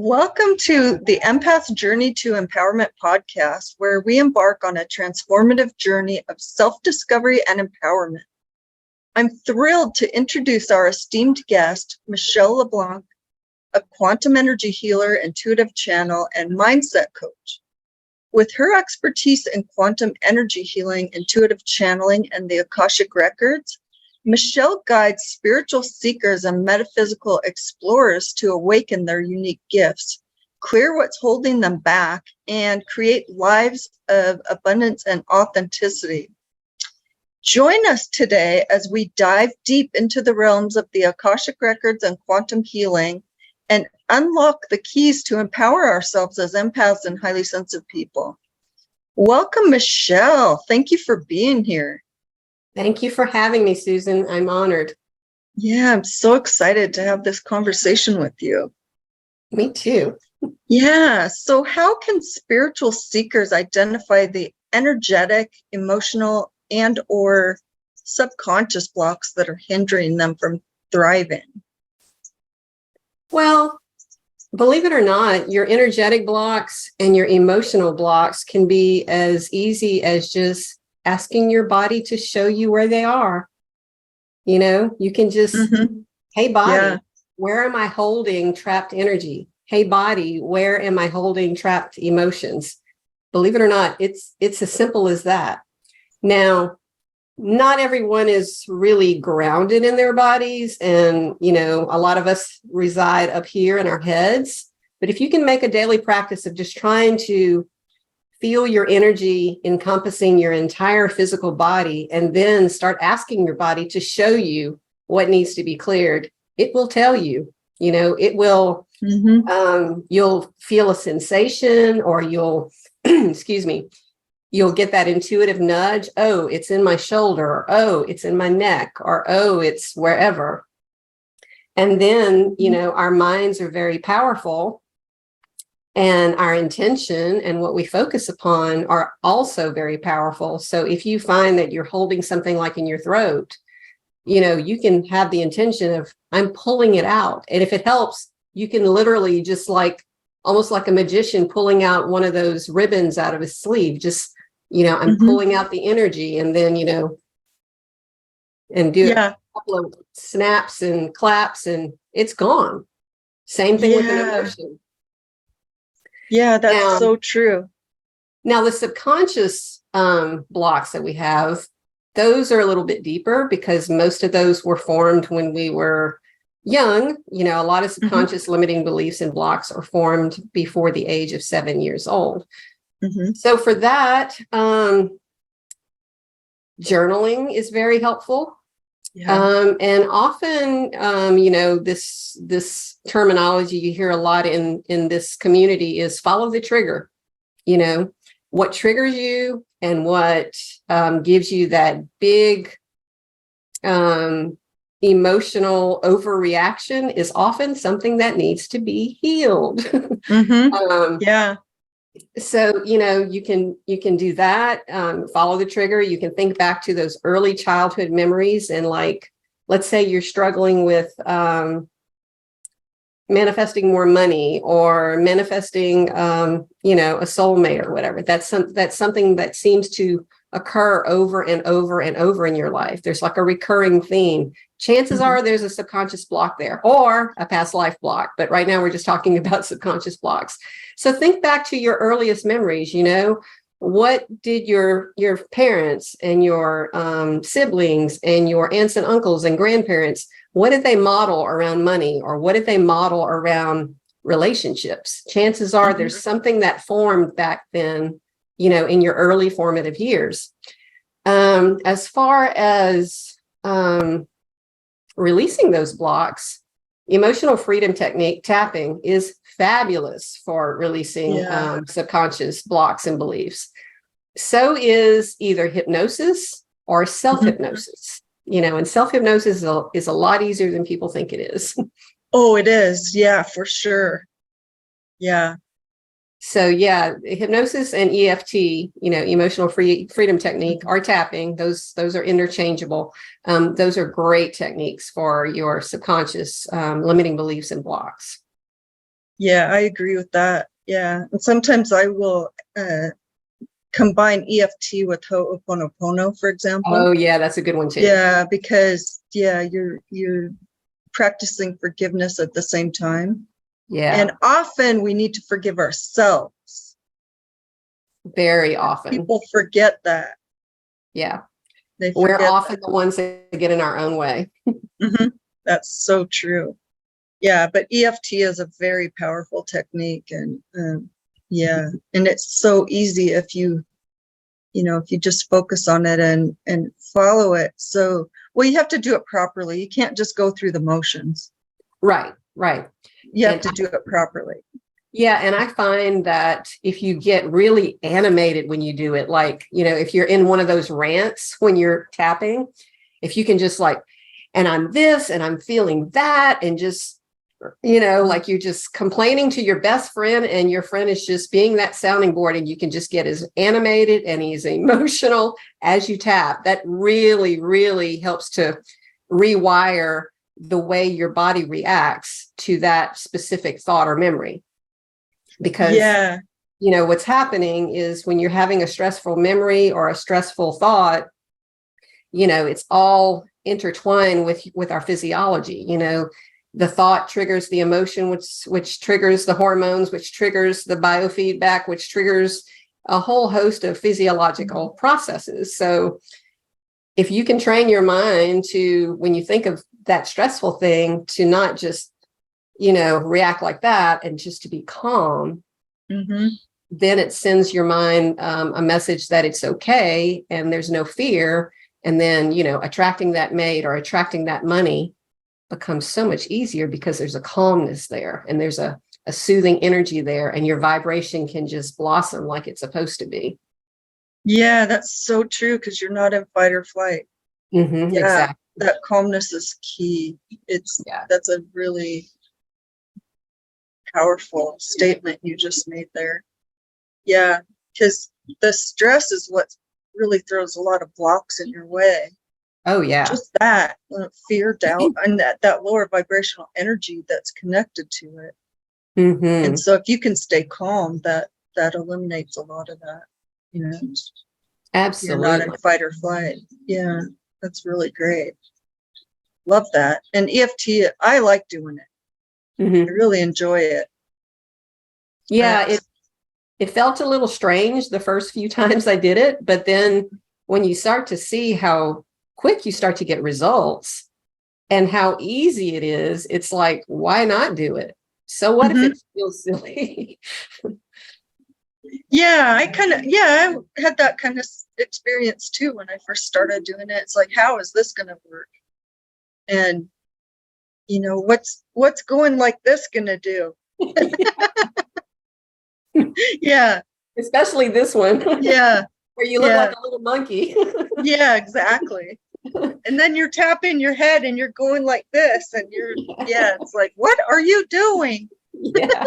Welcome to the Empaths Journey to Empowerment podcast, where we embark on a transformative journey of self-discovery and empowerment. I'm thrilled to introduce our esteemed guest, Michelle LeBlanc, a quantum energy healer, intuitive channel, and mindset coach. With her expertise in quantum energy healing, intuitive channeling, and the Akashic records, Michelle guides spiritual seekers and metaphysical explorers to awaken their unique gifts, clear what's holding them back, and create lives of abundance and authenticity. Join us today as we dive deep into the realms of the Akashic records and quantum healing and unlock the keys to empower ourselves as empaths and highly sensitive people. Welcome, Michelle. Thank you for being here. Thank you for having me, Susan. I'm honored. Yeah, I'm so excited to have this conversation with you. Me too. Yeah, so how can spiritual seekers identify the energetic, emotional, and or subconscious blocks that are hindering them from thriving? Well, believe it or not, your energetic blocks and your emotional blocks can be as easy as just asking your body to show you where they are. You know, you can just, hey, body, where am I holding trapped energy? Hey, body, where am I holding trapped emotions? Believe it or not, it's as simple as that. Now, not everyone is really grounded in their bodies. And, you know, a lot of us reside up here in our heads. But if you can make a daily practice of just trying to feel your energy encompassing your entire physical body, and then start asking your body to show you what needs to be cleared, it will tell you, you know, it will, you'll feel a sensation, or you'll, excuse me, you'll get that intuitive nudge. Oh, it's in my shoulder, or oh, it's in my neck, or oh, it's wherever. And then, you know, our minds are very powerful. And our intention and what we focus upon are also very powerful. So if you find that you're holding something like in your throat, you know, you can have the intention of, I'm pulling it out. And if it helps, you can literally just like, almost like a magician pulling out one of those ribbons out of his sleeve. Just, you know, I'm pulling out the energy, and then, you know, and do a couple of snaps and claps and it's gone. Same thing with an emotion. Yeah, that's so true. Now, the subconscious blocks that we have, those are a little bit deeper because most of those were formed when we were young. You know, a lot of subconscious limiting beliefs and blocks are formed before the age of 7 years old. So for that, journaling is very helpful. And often, you know, this terminology you hear a lot in this community is follow the trigger. You know, what triggers you and what gives you that big emotional overreaction is often something that needs to be healed. So, you know, you can do that, follow the trigger. You can think back to those early childhood memories. And like, let's say you're struggling with manifesting more money, or manifesting, you know, a soulmate or whatever. That's something that seems to occur over and over and over in your life. There's like a recurring theme. Chances are there's a subconscious block there, or a past life block. But right now we're just talking about subconscious blocks. So think back to your earliest memories. You know, what did your parents and your siblings and your aunts and uncles and grandparents, what did they model around money, or what did they model around relationships? Chances are there's something that formed back then, you know, in your early formative years. As far as releasing those blocks, emotional freedom technique tapping is fabulous for releasing subconscious blocks and beliefs. So is either hypnosis or self-hypnosis. You know, and self-hypnosis is a lot easier than people think it is. Oh, it is. Yeah, for sure. Yeah. So yeah, hypnosis and EFT, you know, emotional freedom technique, or tapping, those are interchangeable. Those are great techniques for your subconscious limiting beliefs and blocks. Yeah, I agree with that. Yeah. And sometimes I will combine EFT with Ho'oponopono, for example. Oh yeah, that's a good one too. Yeah, because you're practicing forgiveness at the same time. Yeah, And often we need to forgive ourselves. very often. People forget that. Yeah. They We're forget often the ones that get in our own way. that. That's so true. Yeah, but EFT is a very powerful technique, and yeah, and it's so easy if you just focus on it and follow it. So, well, you have to do it properly. You can't just go through the motions. Right, right. You have And to do it properly. yeah, and I find that if you get really animated when you do it, like, if you're in one of those rants when you're tapping, if you can just like, and I'm this and I'm feeling that, and just, like you're just complaining to your best friend and your friend is just being that sounding board, and you can just get as animated and as emotional as you tap. That really, really helps to rewire the way your body reacts to that specific thought or memory. Because, Yeah. What's happening is when you're having a stressful memory or a stressful thought, it's all intertwined with our physiology. The thought triggers the emotion, which triggers the hormones, which triggers the biofeedback, which triggers a whole host of physiological processes. So if you can train your mind to, when you think of that stressful thing, to not just, react like that, and just to be calm, then it sends your mind a message that it's okay and there's no fear. And then, attracting that mate or attracting that money becomes so much easier because there's a calmness there, and there's a soothing energy there, and your vibration can just blossom like it's supposed to be. Yeah, that's so true, because you're not in fight or flight. Yeah, exactly. that calmness is key. That's a really powerful statement you just made there. Yeah, because the stress is what really throws a lot of blocks in your way. Oh yeah. Just that fear, doubt, and that lower vibrational energy that's connected to it. And so if you can stay calm, that eliminates a lot of that. Absolutely. You're not in fight or flight. Yeah, that's really great. Love that. And EFT, I like doing it. I really enjoy it. Yeah, it felt a little strange the first few times I did it, but then when you start to see how quick you start to get results and how easy it is, it's like, why not do it? So what if it feels silly? Yeah, I had that kind of experience too when I first started doing it. It's like, how is this going to work? And what's going like this going to do? Yeah. Especially this one. Yeah. Where you look like a little monkey. Yeah, exactly. And then you're tapping your head and you're going like this, and it's like, what are you doing? Yeah.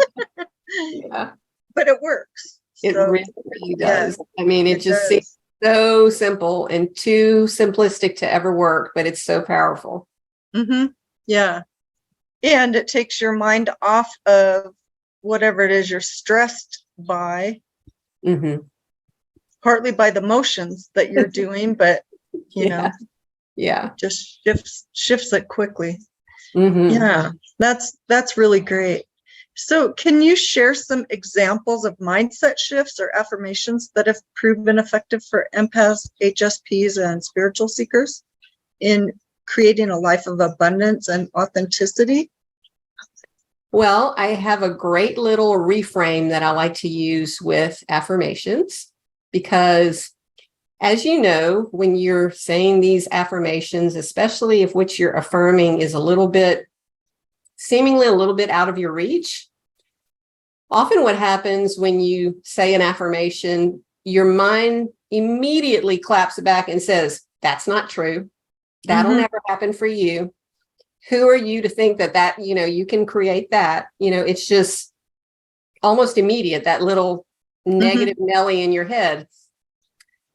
But it works. It really does. I mean, it just seems so simple and too simplistic to ever work, but it's so powerful. Yeah. And it takes your mind off of whatever it is you're stressed by, partly by the motions that you're doing, but just shifts it quickly. Yeah, that's really great. So can you share some examples of mindset shifts or affirmations that have proven effective for empaths, HSPs, and spiritual seekers in creating a life of abundance and authenticity? Well, I have a great little reframe that I like to use with affirmations, because as you know, when you're saying these affirmations, especially if what you're affirming is seemingly a little bit out of your reach, often what happens when you say an affirmation, your mind immediately claps back and says, that's not true. That'll never happen for you. Who are you to think that, you can create that? It's just almost immediate, that little negative Nelly in your head.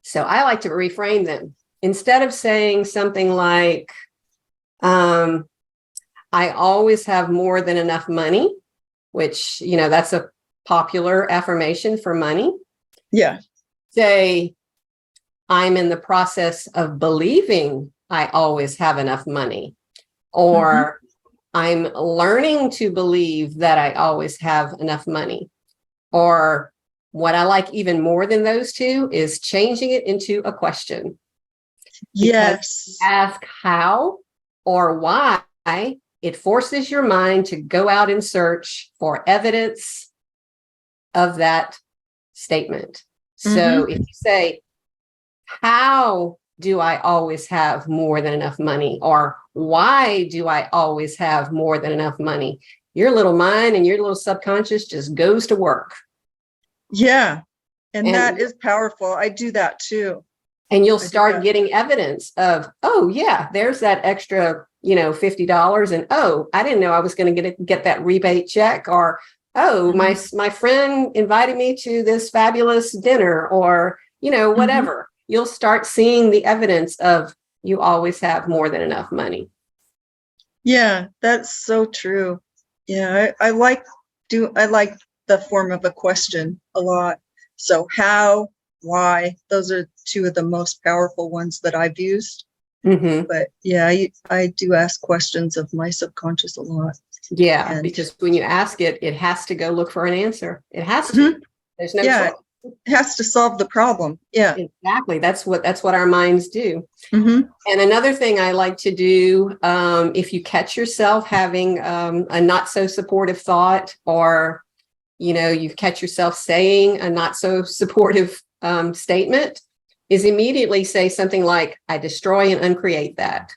So I like to reframe them. Instead of saying something like, I always have more than enough money, which, that's a popular affirmation for money. Yeah. Say, I'm in the process of believing I always have enough money, or I'm learning to believe that I always have enough money. Or what I like even more than those two is changing it into a question. Yes. Ask how or why, it forces your mind to go out and search for evidence of that statement. So if you say, how do I always have more than enough money? Or why do I always have more than enough money? Your little mind and your little subconscious just goes to work. Yeah. And that is powerful. I do that too. And you'll start getting evidence of, oh yeah, there's that extra, $50. And oh, I didn't know I was going to get that rebate check. Or, oh, my friend invited me to this fabulous dinner, or, whatever. You'll start seeing the evidence of you always have more than enough money. Yeah, that's so true. Yeah, I like the form of a question a lot. So how, why, those are two of the most powerful ones that I've used. But yeah, I do ask questions of my subconscious a lot. Yeah, because when you ask it, it has to go look for an answer. It has to. There's no choice. It has to solve the problem. Yeah, exactly. That's what our minds do. And another thing I like to do, if you catch yourself having a not so supportive thought, or you catch yourself saying a not so supportive statement, is immediately say something like, I destroy and uncreate that.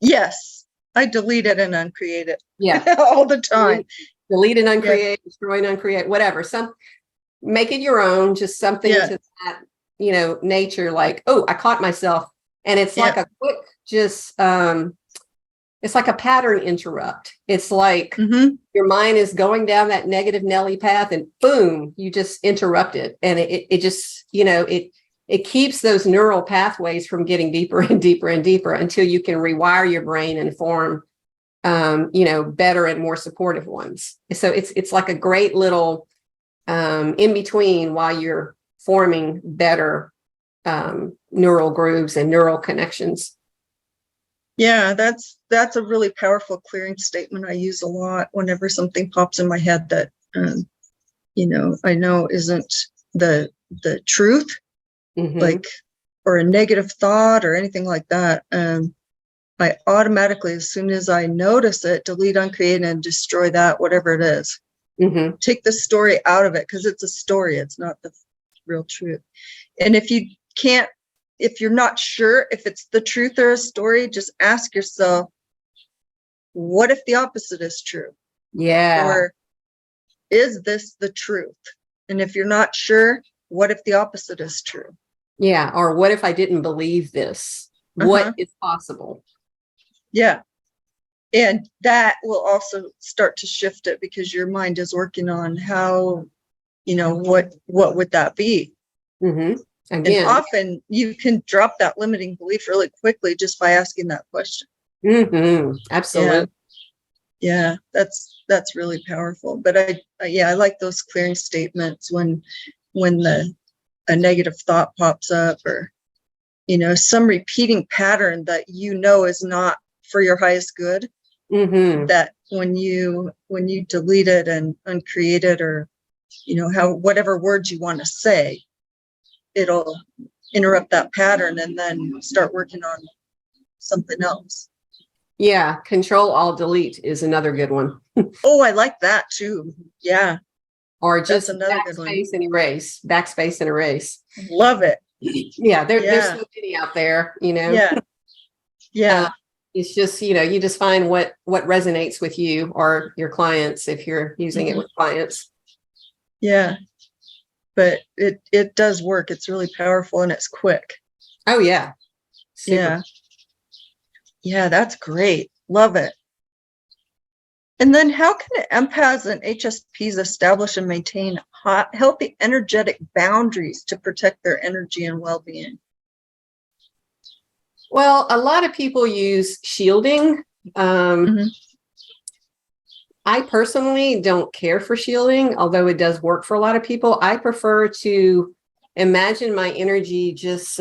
Yes, I delete it and uncreate it. Yeah, all the time. Delete and uncreate, destroy and uncreate, whatever. Make it your own, just something to that, nature, like, oh, I caught myself. And it's like a quick, just, it's like a pattern interrupt. It's like your mind is going down that negative Nelly path, and boom, you just interrupt it. And it just, it keeps those neural pathways from getting deeper and deeper and deeper until you can rewire your brain and form, better and more supportive ones. So it's like a great little in between while you're forming better neural grooves and neural connections. Yeah, that's a really powerful clearing statement I use a lot whenever something pops in my head that I know isn't the truth, like, or a negative thought or anything like that. I automatically, as soon as I notice it, delete, uncreate, and destroy that, whatever it is. Take the story out of it, because it's a story. It's not the real truth. And if you're not sure if it's the truth or a story, just ask yourself, what if the opposite is true? Yeah. Or is this the truth? And if you're not sure, what if the opposite is true? Yeah. Or what if I didn't believe this? What is possible? Yeah. And that will also start to shift it, because your mind is working on how, what would that be? Again. And often you can drop that limiting belief really quickly just by asking that question. Absolutely. Yeah, that's really powerful. But I like those clearing statements when a negative thought pops up, or some repeating pattern that is not for your highest good. That when you delete it and uncreate it, or whatever words you want to say, it'll interrupt that pattern and then start working on something else. Yeah, Control Alt Delete is another good one. Oh, I like that too. Yeah. Or just backspace and erase. Backspace and erase. Love it. Yeah, there's so many out there, Yeah. It's just, you just find what resonates with you or your clients if you're using it with clients. Yeah. But it does work. It's really powerful, and it's quick. Oh yeah. Super. Yeah, that's great. Love it. And then how can empaths and HSPs establish and maintain healthy energetic boundaries to protect their energy and well-being? Well, a lot of people use shielding. I personally don't care for shielding, although it does work for a lot of people. I prefer to imagine my energy just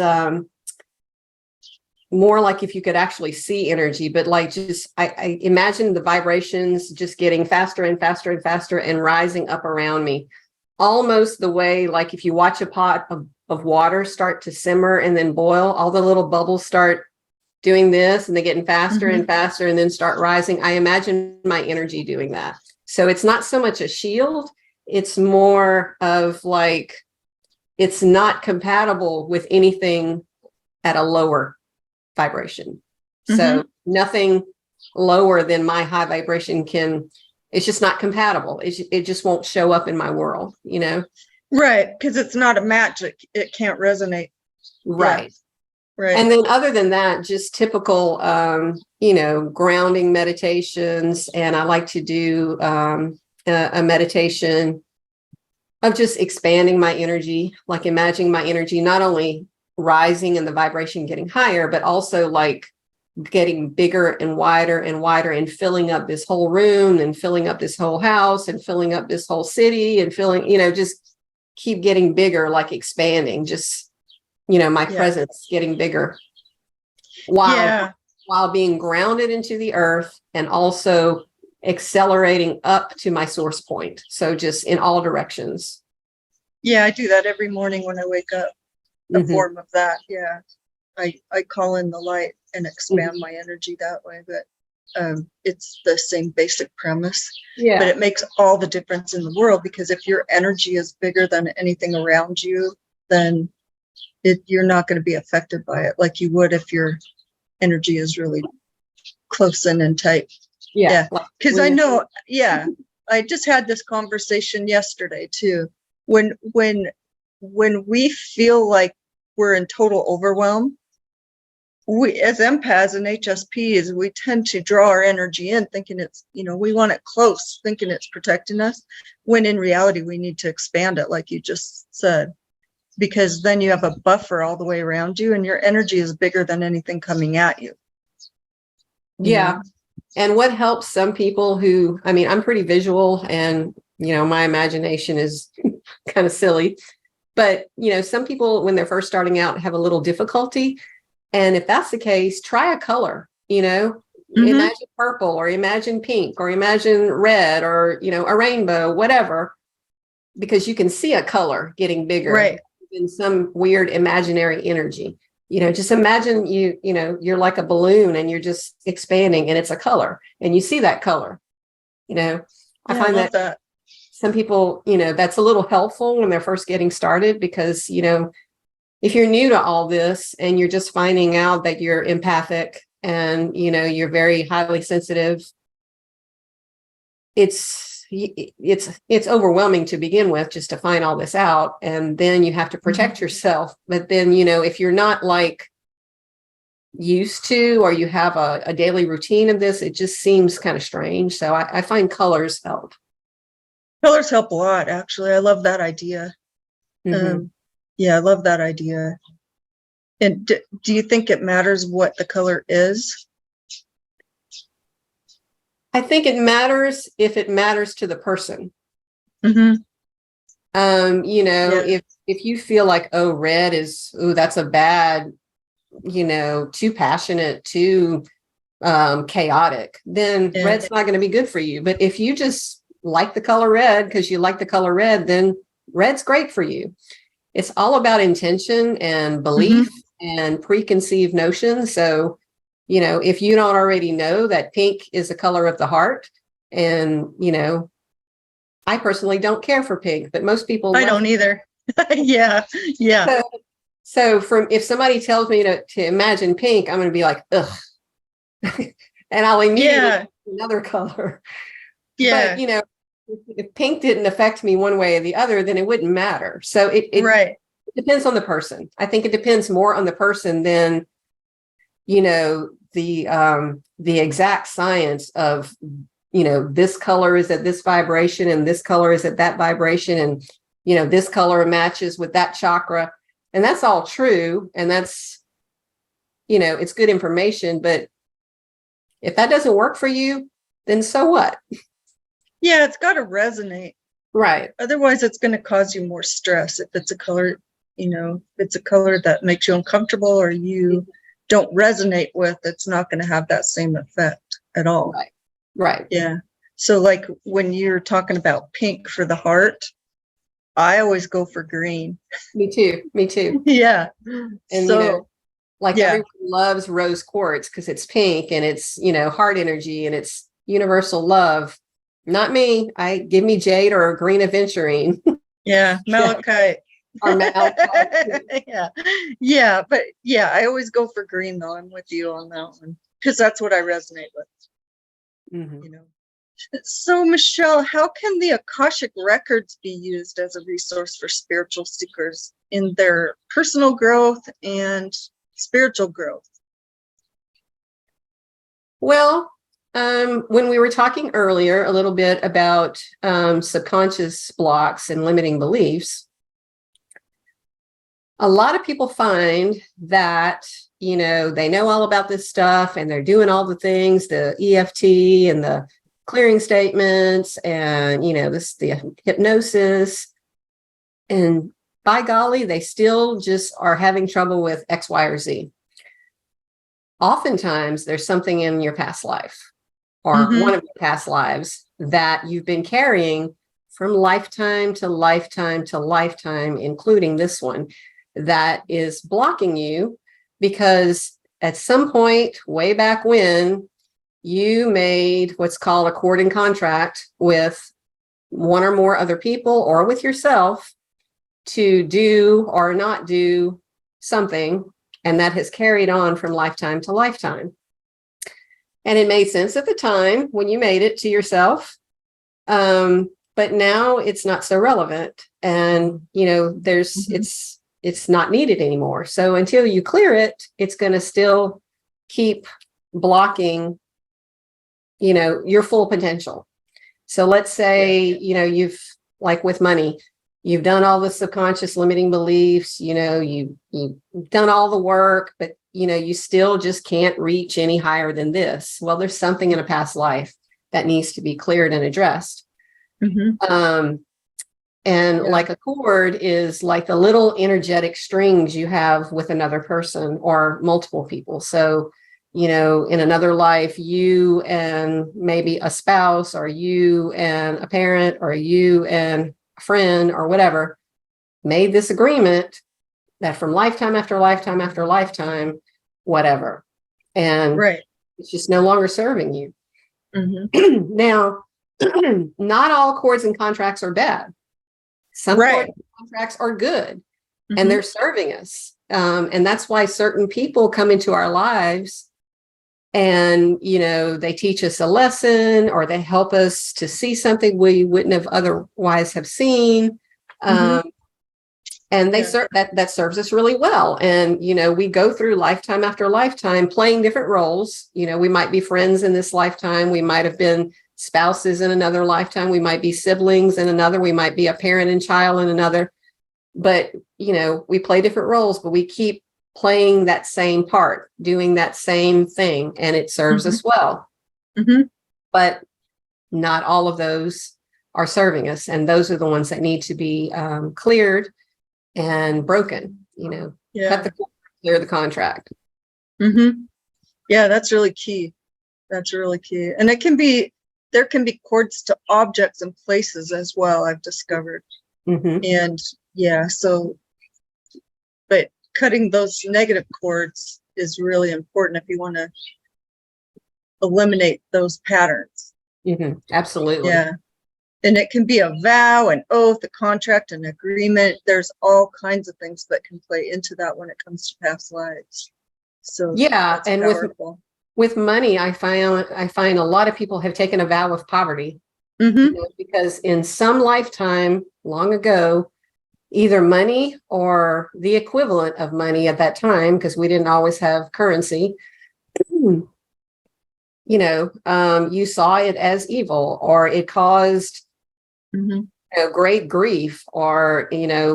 more like if you could actually see energy, but like just I imagine the vibrations just getting faster and faster and faster and rising up around me. Almost the way like if you watch a pot of water start to simmer and then boil, all the little bubbles start doing this and they're getting faster and faster and then start rising. I imagine my energy doing that. So it's not so much a shield. It's more of like, it's not compatible with anything at a lower vibration. So nothing lower than my high vibration it's just not compatible. It just won't show up in my world, you know? Right. Because it's not a match. It can't resonate. Right. Yeah. Right. And then other than that, just typical, grounding meditations. And I like to do a meditation of just expanding my energy, like imagining my energy, not only rising and the vibration getting higher, but also like getting bigger and wider and filling up this whole room and filling up this whole house and filling up this whole city and filling, just keep getting bigger, like expanding, just my presence getting bigger while being grounded into the earth and also accelerating up to my source point. So just in all directions. Yeah, I do that every morning when I wake up. A form of that. Yeah. I call in the light and expand my energy that way. But it's the same basic premise. Yeah. But it makes all the difference in the world, because if your energy is bigger than anything around you, then you're not going to be affected by it like you would if your energy is really close in and tight. Yeah. Because I know, I just had this conversation yesterday too. When we feel like we're in total overwhelm, we as empaths and HSPs, we tend to draw our energy in thinking it's, we want it close, thinking it's protecting us, when in reality we need to expand it, like you just said. Because then you have a buffer all the way around you and your energy is bigger than anything coming at you. Yeah. And what helps some people who, I'm pretty visual and, my imagination is kind of silly, but, some people when they're first starting out have a little difficulty. And if that's the case, try a color, imagine purple or imagine pink or imagine red or, a rainbow, whatever, because you can see a color getting bigger. Right. In some weird imaginary energy, just imagine you're like a balloon and you're just expanding and it's a color and you see that color, I find that some people, that's a little helpful when they're first getting started, because, if you're new to all this and you're just finding out that you're empathic and, you're very highly sensitive, it's overwhelming to begin with, just to find all this out. And then you have to protect yourself. But then, if you're not like used to, or you have a daily routine of this, it just seems kind of strange. So I find colors help. Colors help a lot, actually. I love that idea. I love that idea. And do you think it matters what the color is? I think it matters if it matters to the person. If you feel like, red is, that's a bad, too passionate, too chaotic, then red's not going to be good for you. But if you just like the color red because you like the color red, then red's great for you. It's all about intention and belief and preconceived notions. So, if you don't already know that pink is the color of the heart, and, I personally don't care for pink, but most people don't either. Yeah. So if somebody tells me to imagine pink, I'm going to be like, ugh, and I'll immediately another color. Yeah. But, if pink didn't affect me one way or the other, then it wouldn't matter. So it depends on the person. I think it depends more on the person than, the exact science of, this color is at this vibration and this color is at that vibration. And, this color matches with that chakra. And that's all true. And that's, it's good information. But if that doesn't work for you, then so what? Yeah, it's got to resonate. Right. Otherwise, it's going to cause you more stress. If it's a color, if it's a color that makes you uncomfortable or you don't resonate with, it's not going to have that same effect at all. Right. Right. Yeah. So like when you're talking about pink for the heart, I always go for green. Me too. Me too. Yeah. And, So, like yeah. everyone loves rose quartz because it's pink and it's, heart energy and it's universal love. Not me. Give me jade or green aventurine. Yeah. Malachite. Or malachite. Yeah. Yeah. But yeah, I always go for green though. I'm with you on that one because that's what I resonate with. Mm-hmm. So Michelle, how can the Akashic records be used as a resource for spiritual seekers in their personal growth and spiritual growth? Well, when we were talking earlier a little bit about subconscious blocks and limiting beliefs, a lot of people find that, they know all about this stuff and they're doing all the things, the EFT and the clearing statements and, the hypnosis. And by golly, they still just are having trouble with X, Y, or Z. Oftentimes, there's something in your past life or one of your past lives that you've been carrying from lifetime to lifetime to lifetime, including this one, that is blocking you because at some point way back when you made what's called a accord and contract with one or more other people or with yourself to do or not do something, and that has carried on from lifetime to lifetime. And it made sense at the time when you made it to yourself. But now it's not so relevant. And, it's not needed anymore. So until you clear it, it's going to still keep blocking, your full potential. So let's say, you've, like with money, you've done all the subconscious limiting beliefs, you've done all the work, but, you still just can't reach any higher than this. Well, there's something in a past life that needs to be cleared and addressed. Like a cord is like the little energetic strings you have with another person or multiple people. So, in another life, you and maybe a spouse or you and a parent or you and a friend or whatever made this agreement that from lifetime after lifetime after lifetime, whatever. And it's just no longer serving you. Now, not all accords and contracts are bad. Some accords and contracts are good and they're serving us. And that's why certain people come into our lives and, they teach us a lesson or they help us to see something we wouldn't have otherwise have seen. And they serve that serves us really well. And, we go through lifetime after lifetime playing different roles. We might be friends in this lifetime. We might have been spouses in another lifetime. We might be siblings in another. We might be a parent and child in another. But, we play different roles, but we keep playing that same part, doing that same thing, and it serves us well. But not all of those are serving us. And those are the ones that need to be cleared and broken, cut the cord, clear the contract. Yeah, that's really key. That's really key. And there can be cords to objects and places as well, I've discovered. And but cutting those negative cords is really important if you want to eliminate those patterns. Absolutely. Yeah. And it can be a vow, an oath, a contract, an agreement. There's all kinds of things that can play into that when it comes to past lives. So and powerful. with money, I find a lot of people have taken a vow of poverty because in some lifetime long ago, either money or the equivalent of money at that time, because we didn't always have currency, you saw it as evil, or it caused great grief or,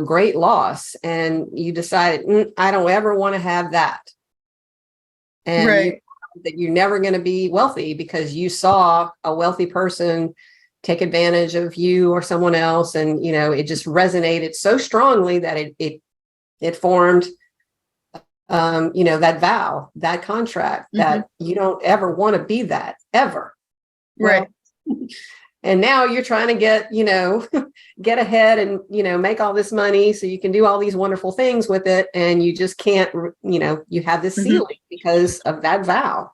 great loss. And you decided, I don't ever want to have that. And that you're never going to be wealthy because you saw a wealthy person, take advantage of you or someone else. And, it just resonated so strongly that it formed, that vow, that contract that you don't ever want to be that ever. Right. Well, and now you're trying to get, get ahead and, make all this money so you can do all these wonderful things with it. And you just can't, you have this ceiling because of that vow.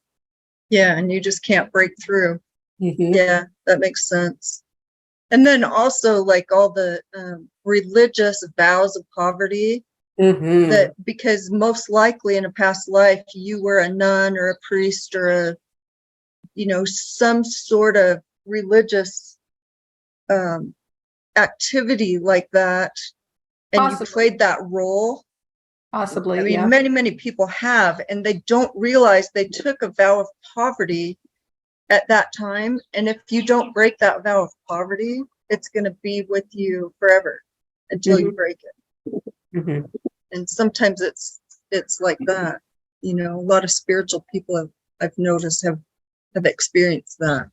Yeah. And you just can't break through. Yeah, that makes sense. And then also like all the religious vows of poverty, that because most likely in a past life, you were a nun or a priest or some sort of religious activity like that, and Possibly. you played that role. Possibly. I mean, many people have, and they don't realize they took a vow of poverty at that time. And if you don't break that vow of poverty, it's going to be with you forever until you break it. And sometimes it's like that. A lot of spiritual people I've noticed have experienced that.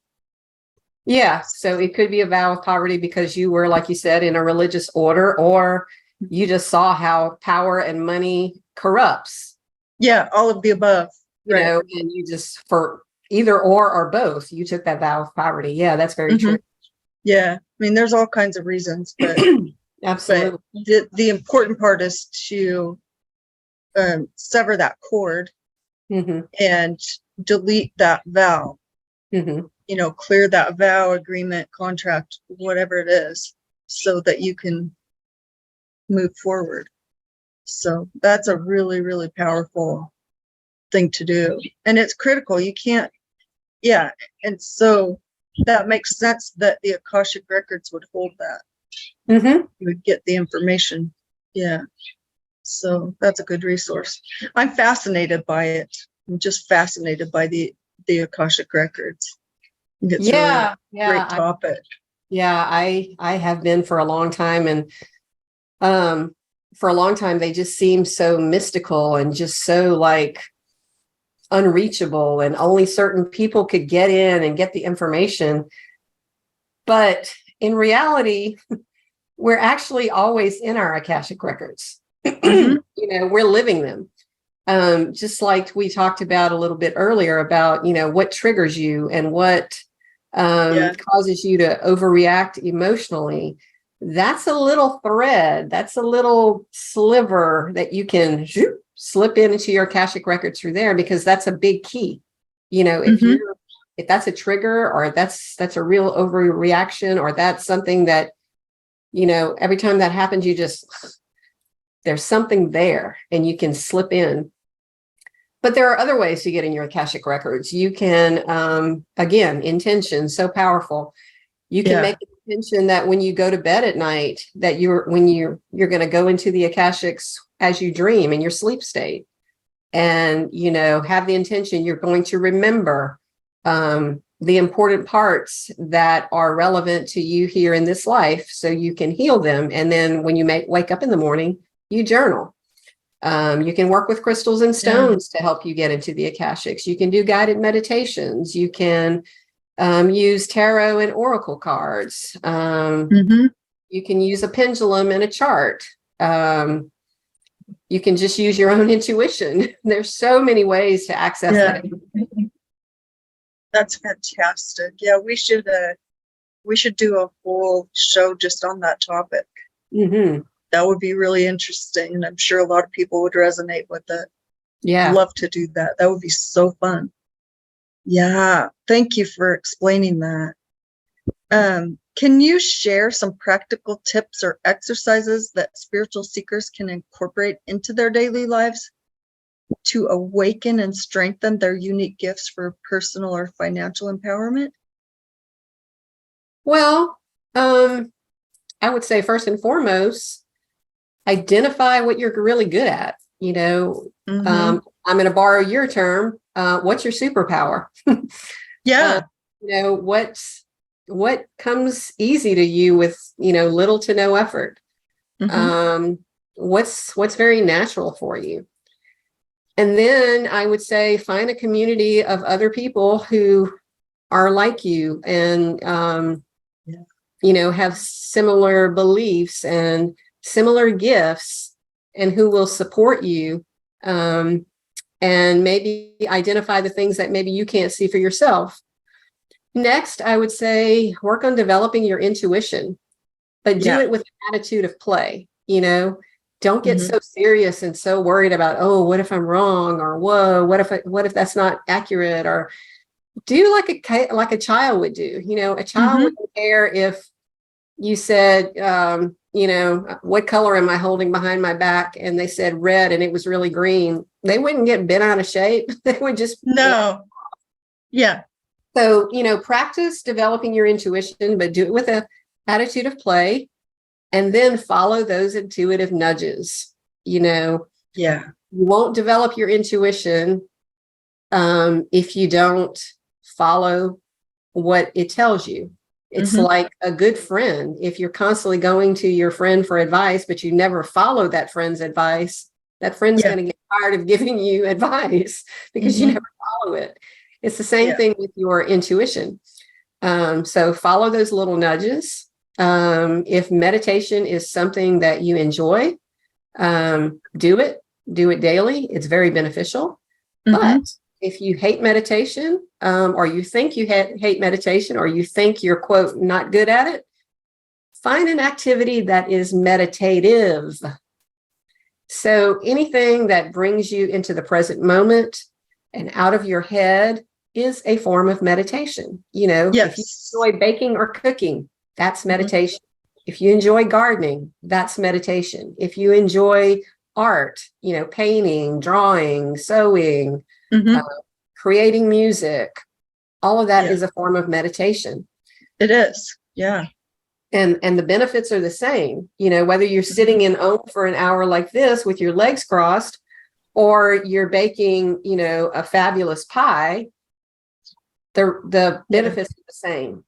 Yeah. So it could be a vow of poverty because you were, like you said, in a religious order, or you just saw how power and money corrupts. Yeah. All of the above. Right. And you just, for either or both, you took that vow of poverty. Yeah, that's very true. Yeah. I mean, there's all kinds of reasons, but absolutely. But the important part is to sever that cord and delete that vow. Clear that vow, agreement, contract, whatever it is, so that you can move forward. So that's a really, really powerful thing to do. And it's critical. You can't, and so that makes sense that the Akashic records would hold that. You would get the information. Yeah. So that's a good resource. I'm fascinated by it. I'm just fascinated by the Akashic records. It's a great topic. I have been for a long time, and for a long time they just seem so mystical and just so like unreachable, and only certain people could get in and get the information. But in reality, we're actually always in our Akashic records. We're living them. Just like we talked about a little bit earlier about, what triggers you and what causes you to overreact emotionally. That's a little thread. That's a little sliver that you can slip into your Akashic records through there, because that's a big key. If that's a trigger, or that's a real overreaction, or that's something that, every time that happens, there's something there and you can slip in. But there are other ways to get in your Akashic records. You can, again, intention, so powerful. You can make an intention that when you go to bed at night, that you're going to go into the Akashics as you dream in your sleep state, and, have the intention you're going to remember the important parts that are relevant to you here in this life, so you can heal them. And then when you wake up in the morning, you journal. You can work with crystals and stones to help you get into the Akashics. You can do guided meditations. You can use tarot and oracle cards. You can use a pendulum and a chart. You can just use your own intuition. There's so many ways to access that. That's fantastic. Yeah, we should do a whole show just on that topic. That would be really interesting, and I'm sure a lot of people would resonate with it. Yeah, I'd love to do that. That would be so fun. Yeah, thank you for explaining that. Can you share some practical tips or exercises that spiritual seekers can incorporate into their daily lives to awaken and strengthen their unique gifts for personal or financial empowerment? Well, I would say first and foremost, identify what you're really good at. I'm going to borrow your term. What's your superpower? What comes easy to you with, little to no effort? What's very natural for you? And then I would say find a community of other people who are like you, and have similar beliefs and similar gifts, and who will support you, and maybe identify the things that maybe you can't see for yourself. Next, I would say work on developing your intuition, but do it with an attitude of play. Don't get so serious and so worried about, oh, what if I'm wrong? Or whoa, what if that's not accurate? Or do like a child would do. A child wouldn't care if you said, what color am I holding behind my back? And they said red and it was really green. They wouldn't get bent out of shape. They would just. No. Yeah. So, practice developing your intuition, but do it with an attitude of play, and then follow those intuitive nudges. Yeah. You won't develop your intuition if you don't follow what it tells you. It's like a good friend. If you're constantly going to your friend for advice, but you never follow that friend's advice, that friend's going to get tired of giving you advice because you never follow it. It's the same thing with your intuition. So follow those little nudges. If meditation is something that you enjoy, do it daily. It's very beneficial. But if you hate meditation, or you think you hate meditation, or you think you're, quote, not good at it, find an activity that is meditative. So anything that brings you into the present moment and out of your head is a form of meditation. If you enjoy baking or cooking, that's meditation. If you enjoy gardening, that's meditation. If you enjoy art, painting, drawing, sewing, creating music, all of that is a form of meditation. It is. Yeah. And the benefits are the same, whether you're sitting in Om for an hour like this with your legs crossed, or you're baking, a fabulous pie, the benefits are the same,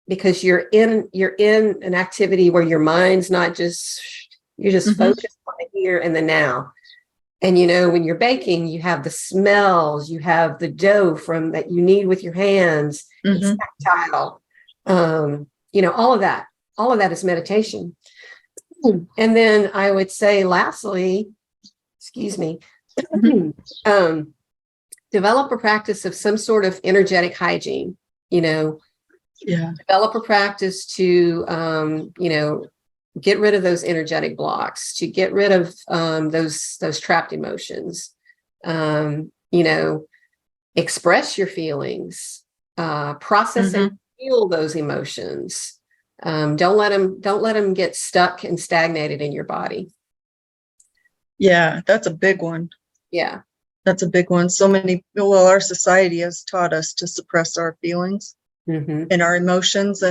because you're in an activity where your mind's not just, you're just focused on the here and the now. And, when you're baking, you have the smells, you have the dough that you knead with your hands, it's tactile, all of that is meditation. And then I would say, lastly, develop a practice of some sort of energetic hygiene, develop a practice to, get rid of those energetic blocks, to get rid of those trapped emotions, express your feelings, process and feel those emotions. Don't let them get stuck and stagnated in your body. Yeah, that's a big one. Yeah. That's a big one. Our society has taught us to suppress our feelings and our emotions,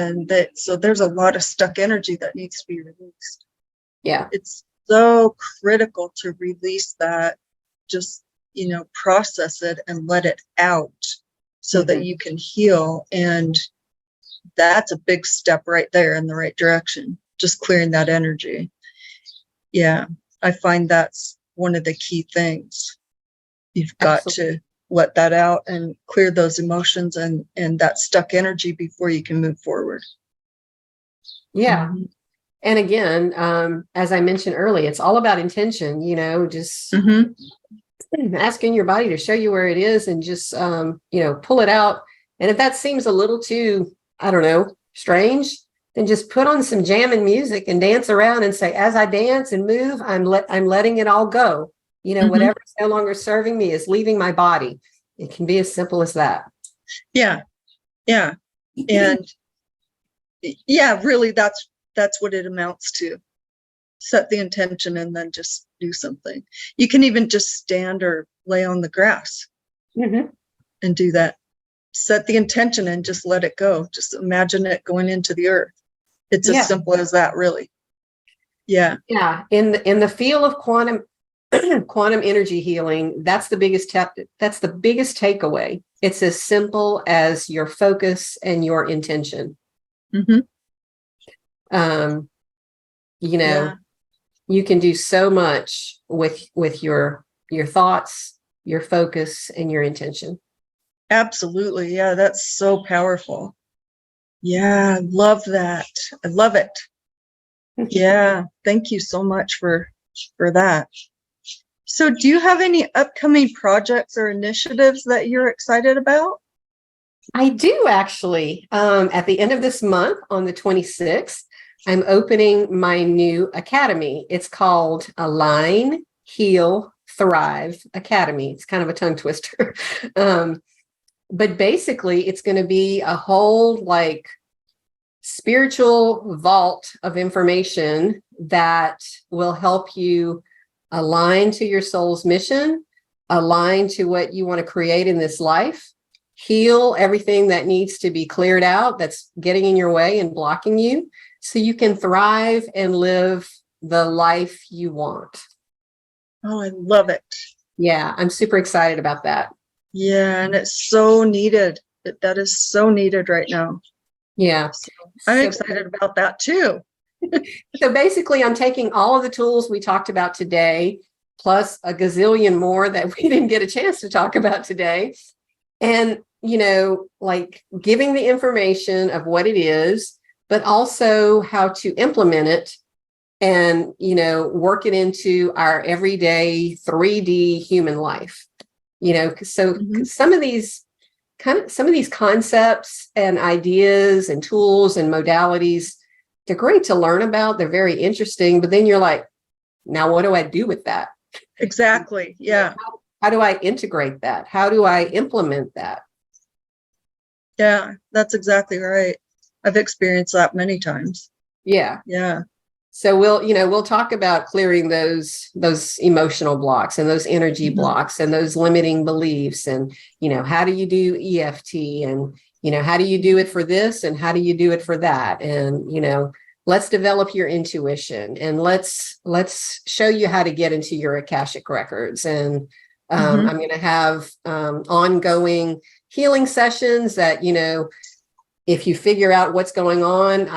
so there's a lot of stuck energy that needs to be released. Yeah. It's so critical to release that, just, process it and let it out so that you can heal. And that's a big step right there in the right direction, just clearing that energy. Yeah, I find that's one of the key things. You've got to let that out and clear those emotions and that stuck energy before you can move forward. Yeah. And again, as I mentioned earlier, it's all about intention, just asking your body to show you where it is, and just, pull it out. And if that seems a little too, I don't know, strange, then just put on some jamming music and dance around and say, as I dance and move, I'm letting it all go. Whatever is no longer serving me is leaving my body. It can be as simple as that. Yeah. Yeah. And really, that's what it amounts to. Set the intention and then just do something. You can even just stand or lay on the grass and do that. Set the intention and just let it go. Just imagine it going into the earth. It's as simple as that, really. Yeah. Yeah. In the field of quantum energy healing, that's the biggest takeaway. It's as simple as your focus and your intention. You can do so much with your thoughts, your focus, and your intention. Absolutely. Yeah, that's so powerful. Yeah, I love that. I love it. Yeah, thank you so much for that. So do you have any upcoming projects or initiatives that you're excited about? I do actually. At the end of this month, on the 26th, I'm opening my new academy. It's called Align, Heal, Thrive Academy. It's kind of a tongue twister. But basically, it's going to be a whole like spiritual vault of information that will help you align to your soul's mission, align to what you want to create in this life, heal everything that needs to be cleared out that's getting in your way and blocking you so you can thrive and live the life you want. Oh, I love it. Yeah, I'm super excited about that. Yeah, and it's so needed. That is so needed right now. Yeah. So I'm excited about that too. So basically, I'm taking all of the tools we talked about today, plus a gazillion more that we didn't get a chance to talk about today. And, like giving the information of what it is, but also how to implement it and, work it into our everyday 3D human life. So some of these concepts and ideas and tools and modalities, they're great to learn about. They're very interesting, but then you're like, now what do I do with that? Exactly. Yeah. How do I integrate that? How do I implement that? Yeah, that's exactly right. I've experienced that many times. Yeah. Yeah. So we'll talk about clearing those emotional blocks and those energy blocks and those limiting beliefs and, how do you do EFT and, how do you do it for this and how do you do it for that? And, let's develop your intuition and let's show you how to get into your Akashic records. And I'm going to have ongoing healing sessions that, if you figure out what's going on,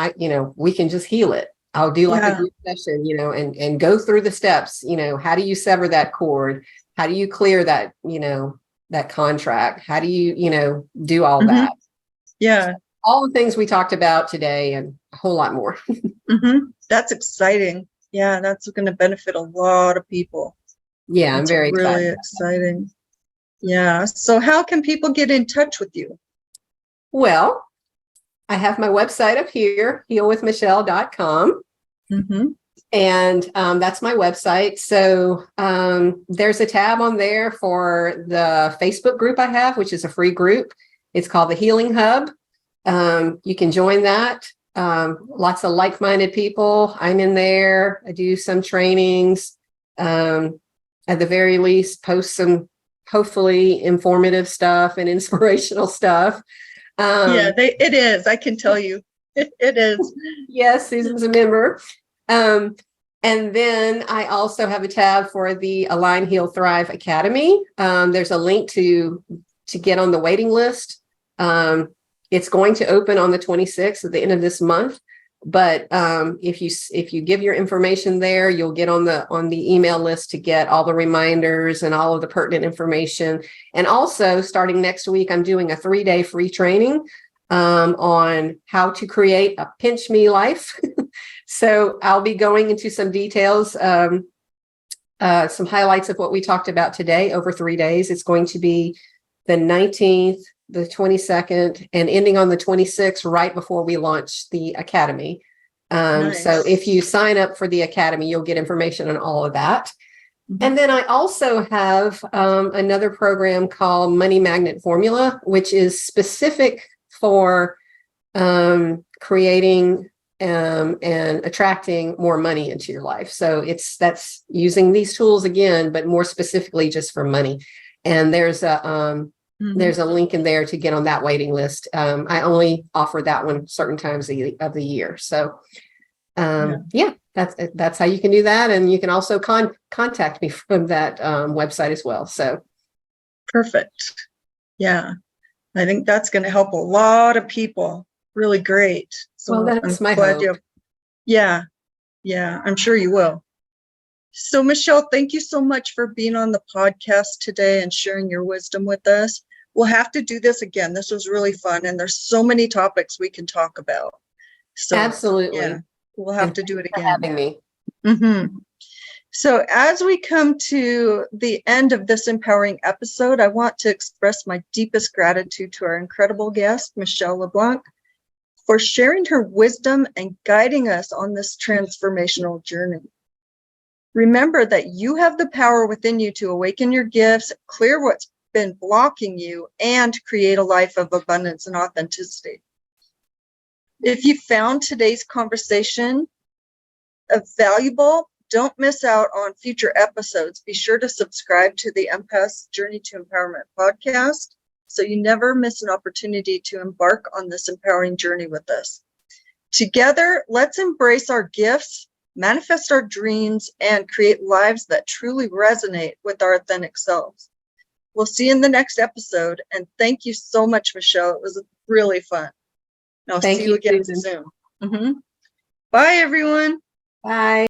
we can just heal it. I'll do like a group session, and go through the steps, how do you sever that cord? How do you clear that, that contract? How do you, do all that? Yeah. All the things we talked about today and a whole lot more. That's exciting. Yeah, that's going to benefit a lot of people. Yeah, I'm very really exciting. Yeah. So how can people get in touch with you? Well, I have my website up here, healwithmichelle.com. And that's my website. So there's a tab on there for the Facebook group I have, which is a free group. It's called the Healing Hub. You can join that. Lots of like-minded people. I'm in there. I do some trainings. At the very least, post some hopefully informative stuff and inspirational stuff. It is. I can tell you. It is. Yes, Susan's a member. And then I also have a tab for the Align, Heal, Thrive Academy. There's a link to get on the waiting list. It's going to open on the 26th at the end of this month. But if you give your information there, you'll get on the email list to get all the reminders and all of the pertinent information. And also, starting next week, I'm doing a 3-day free training on how to create a pinch me life. So I'll be going into some details, some highlights of what we talked about today over 3 days. It's going to be the 19th, the 22nd, and ending on the 26th, right before we launch the Academy. Nice. So if you sign up for the Academy, you'll get information on all of that. And then I also have another program called Money Magnet Formula, which is specific for creating and attracting more money into your life. So that's using these tools again, but more specifically just for money. And there's a link in there to get on that waiting list. I only offer that one certain times of the year. So that's how you can do that. And you can also contact me from that website as well. So perfect. Yeah. I think that's going to help a lot of people. Really great. So well, that's my hope. Yeah, I'm sure you will. So Michelle, thank you so much for being on the podcast today and sharing your wisdom with us. We'll have to do this again. This was really fun, and there's so many topics we can talk about. So Absolutely. yeah, we'll have to do it For again. having me. So as we come to the end of this empowering episode, I want to express my deepest gratitude to our incredible guest, Michelle LeBlanc, for sharing her wisdom and guiding us on this transformational journey. Remember that you have the power within you to awaken your gifts, clear what's been blocking you, and create a life of abundance and authenticity. If you found today's conversation valuable, don't miss out on future episodes. Be sure to subscribe to the Empaths Journey to Empowerment podcast so you never miss an opportunity to embark on this empowering journey with us. Together, let's embrace our gifts, manifest our dreams, and create lives that truly resonate with our authentic selves. We'll see you in the next episode, and thank you so much, Michelle. It was really fun. And I'll see you again Susan. soon. Bye, everyone. Bye.